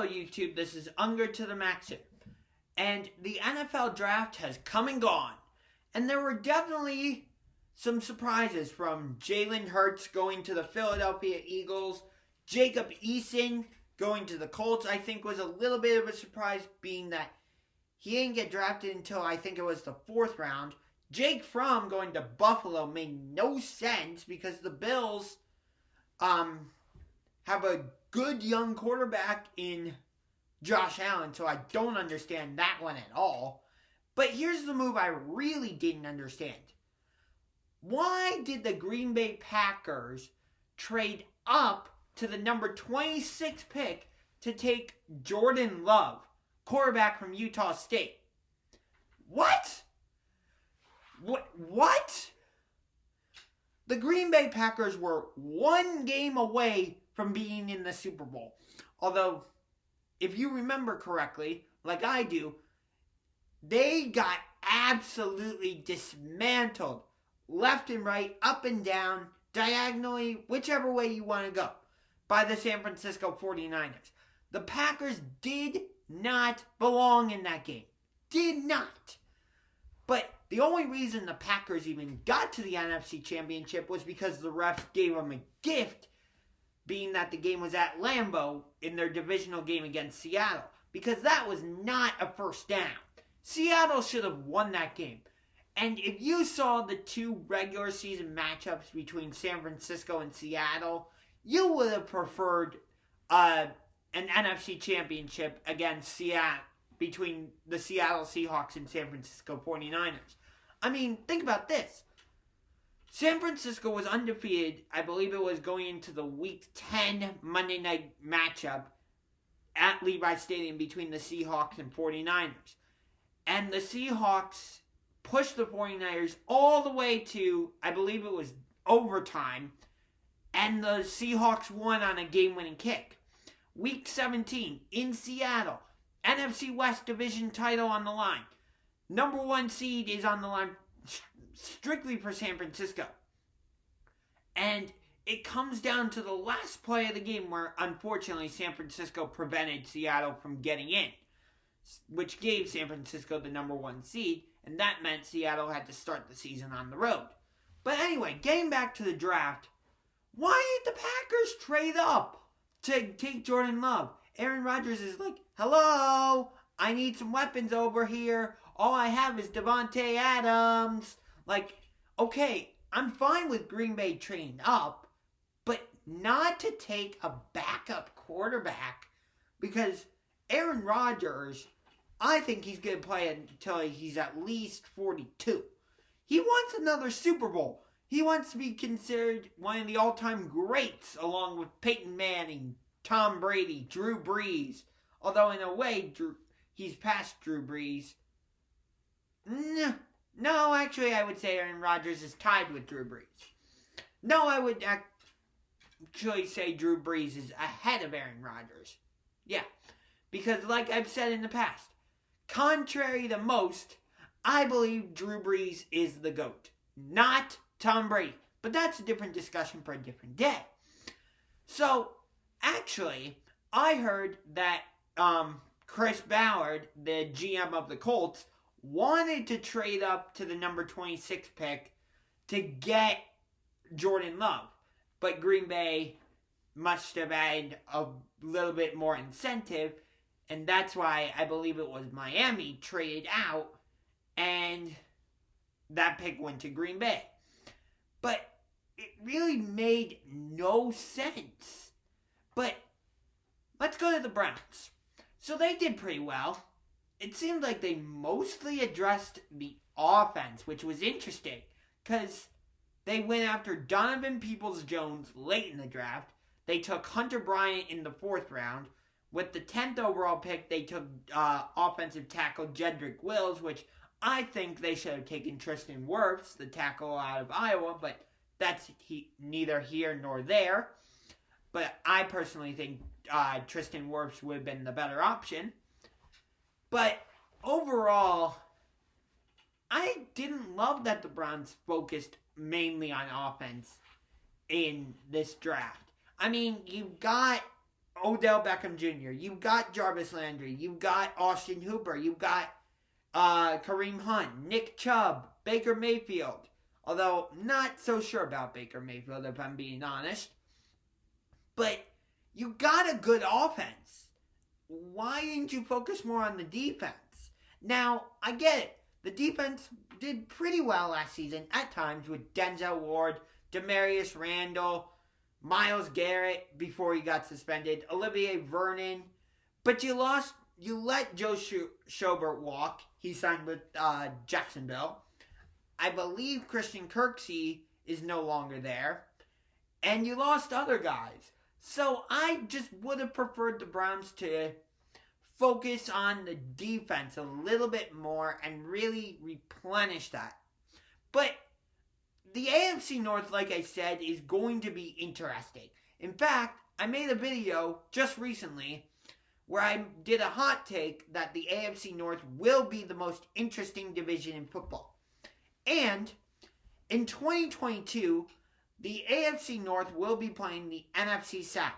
Hello YouTube, this is Unger to the Maxim. And the NFL Draft has come and gone. And there were definitely some surprises, from Jalen Hurts going to the Philadelphia Eagles. Jacob Eason going to the Colts, I think, was a little bit of a surprise, being that he didn't get drafted until I think it was the 4th round. Jake Fromm going to Buffalo made no sense because the Bills have a good young quarterback in Josh Allen, so I don't understand that one at all. But here's the move I really didn't understand. Why did the Green Bay Packers trade up to the number 26 pick to take Jordan Love, quarterback from Utah State? What? What? The Green Bay Packers were one game away from being in the Super Bowl. Although, if you remember correctly, like I do, they got absolutely dismantled left and right, up and down, diagonally, whichever way you want to go, by the San Francisco 49ers. The Packers did not belong in that game. Did not. But the only reason the Packers even got to the NFC Championship was because the refs gave them a gift, being that the game was at Lambeau in their divisional game against Seattle, because that was not a first down. Seattle should have won that game. And if you saw the two regular season matchups between San Francisco and Seattle, you would have preferred an NFC Championship against Seattle, between the Seattle Seahawks and San Francisco 49ers. I mean, think about this. San Francisco was undefeated. I believe it was going into the Week 10 Monday night matchup at Levi Stadium between the Seahawks and 49ers. And the Seahawks pushed the 49ers all the way to, I believe it was overtime, and the Seahawks won on a game-winning kick. Week 17 in Seattle. NFC West Division title on the line. Number 1 seed is on the line strictly for San Francisco. And it comes down to the last play of the game where, unfortunately, San Francisco prevented Seattle from getting in, which gave San Francisco the number 1 seed, and that meant Seattle had to start the season on the road. But anyway, getting back to the draft, why did the Packers trade up to take Jordan Love? Aaron Rodgers is like, hello, I need some weapons over here. All I have is Devontae Adams. Like, okay, I'm fine with Green Bay trading up, but not to take a backup quarterback, because Aaron Rodgers, I think he's going to play until he's at least 42. He wants another Super Bowl. He wants to be considered one of the all-time greats, along with Peyton Manning, Tom Brady, Drew Brees. Although in a way, he's past Drew Brees. No, actually, I would say Aaron Rodgers is tied with Drew Brees. No, I would actually say Drew Brees is ahead of Aaron Rodgers. Yeah, because like I've said in the past, contrary to most, I believe Drew Brees is the GOAT, not Tom Brady. But that's a different discussion for a different day. So, actually, I heard that Chris Ballard, the GM of the Colts, wanted to trade up to the number 26 pick to get Jordan Love. But Green Bay must have had a little bit more incentive, and that's why I believe it was Miami traded out, and that pick went to Green Bay. But it really made no sense. But let's go to the Browns. So they did pretty well. It seemed like they mostly addressed the offense, which was interesting, because they went after Donovan Peoples-Jones late in the draft. They took Hunter Bryant in the 4th round. With the 10th overall pick, they took offensive tackle Jedrick Wills, which I think they should have taken Tristan Wirfs, the tackle out of Iowa, but that's neither here nor there. But I personally think Tristan Wirfs would have been the better option. But overall, I didn't love that the Browns focused mainly on offense in this draft. I mean, you've got Odell Beckham Jr., you've got Jarvis Landry, you've got Austin Hooper, you've got Kareem Hunt, Nick Chubb, Baker Mayfield. Although, not so sure about Baker Mayfield, if I'm being honest. But you got a good offense. Why didn't you focus more on the defense? Now, I get it. The defense did pretty well last season at times with Denzel Ward, Demarius Randall, Myles Garrett before he got suspended, Olivier Vernon. But you let Joe Schobert walk. He signed with Jacksonville. I believe Christian Kirksey is no longer there. And you lost other guys. So I just would have preferred the Browns to focus on the defense a little bit more and really replenish that. But the AFC North, like I said, is going to be interesting. In fact, I made a video just recently where I did a hot take that the AFC North will be the most interesting division in football. And in 2022, the AFC North will be playing the NFC South.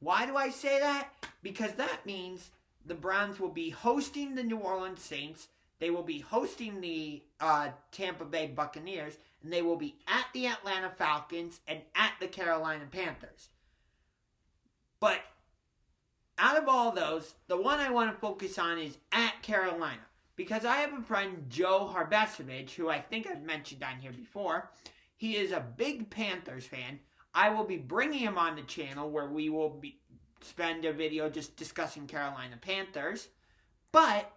Why do I say that? Because that means the Browns will be hosting the New Orleans Saints, they will be hosting the Tampa Bay Buccaneers, and they will be at the Atlanta Falcons and at the Carolina Panthers. But out of all those, the one I want to focus on is at Carolina. Because I have a friend, Joe Harbesovich, who I think I've mentioned on here before. He is a big Panthers fan. I will be bringing him on the channel where we will spend a video just discussing Carolina Panthers. But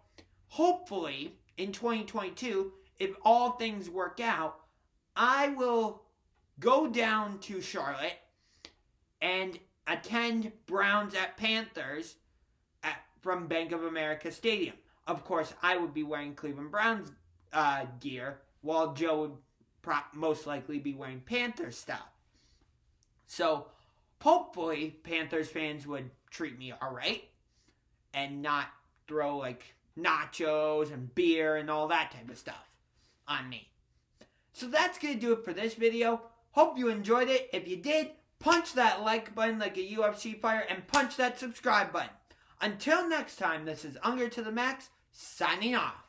hopefully in 2022, if all things work out, I will go down to Charlotte and attend Browns at Panthers from Bank of America Stadium. Of course, I would be wearing Cleveland Browns gear, while Joe would most likely be wearing Panthers stuff. So, hopefully, Panthers fans would treat me alright and not throw, like, nachos and beer and all that type of stuff on me. So, that's going to do it for this video. Hope you enjoyed it. If you did, punch that like button like a UFC fighter and punch that subscribe button. Until next time, this is Unger to the Max, signing off.